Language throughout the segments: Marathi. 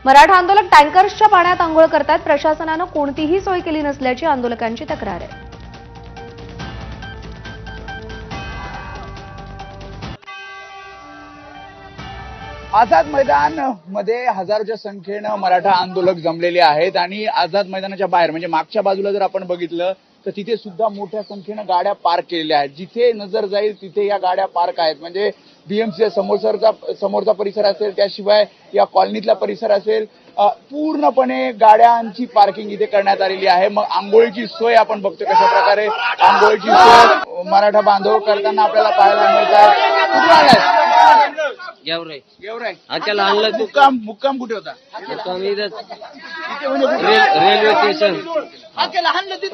मराठा आंदोलक टँकर्सच्या पाण्यात आंघोळ करतात। प्रशासनानं कोणतीही सोय केली नसल्याची आंदोलकांची तक्रार आहे। आझाद मैदान मध्ये हजारोच्या संख्येनं मराठा आंदोलक जमलेले आहेत आणि आझाद मैदानाच्या बाहेर म्हणजे मागच्या बाजूला जर आपण बघितलं तर तिथे सुद्धा मोठ्या संख्येनं गाड्या पार्क केलेल्या आहेत। जिथे नजर जाईल तिथे या गाड्या पार्क आहेत। म्हणजे बीएमसी समोरचा परिसर असेल, त्याशिवाय या कॉलनीतला परिसर असेल, पूर्णपणे गाड्यांची पार्किंग इथे करण्यात आलेली आहे। मग आंघोळीची सोय आपण बघतोय कशा प्रकारे आंघोळीची सोय मराठा बांधव करताना आपल्याला पाहायला मिळत आहे। कुठून आलाय? मुक्काम कुठे होता? Railway station.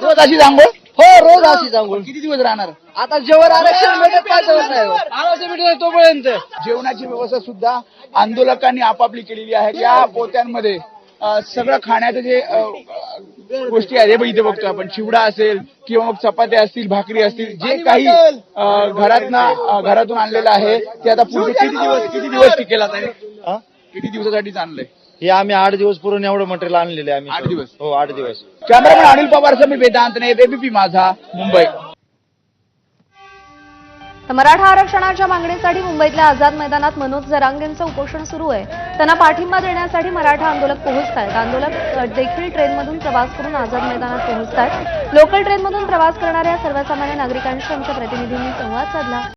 रोज अशीच आंघोळ? हो, रोज अशीच आंघोळ। किती दिवस राहणार? आता जेवण आरक्षण भेटत नाही तोपर्यंत जेवणाची व्यवस्था सुद्धा आंदोलकांनी आपापली केलेली आहे। या पोत्यांमध्ये सगळं खाण्याचं जे गोष्टी आहेत हे इथे बघतोय आपण। चिवडा असेल किंवा मग चपात्या असतील, भाकरी असतील, जे काही घरातून आणलेलं आहे ते आता पुढे किती दिवस टिकेल? आता किती दिवसासाठीच आणलंय हे? आम्ही 8 दिवस पुरून एवढं मटेरियल आणलेलं आहे आम्ही। 8 दिवस? हो, 8 दिवस। कॅमेरामॅन अनिल पवार समी वेदांत ने एबीपी माझा, मुंबई। तर मराठा आरक्षणाच्या मागणीसाठी मुंबईतल्या आझाद मैदानात मनोज जरांगेंचं उपोषण सुरू आहे। त्यांना पाठिंबा देण्यासाठी मराठा आंदोलक पोहोचतायत। आंदोलक देखील ट्रेनमधून प्रवास करून आझाद मैदानात पोहोचतायत। लोकल ट्रेनमधून प्रवास करणाऱ्या सर्वसामान्य नागरिकांशी आमच्या प्रतिनिधींनी संवाद साधला।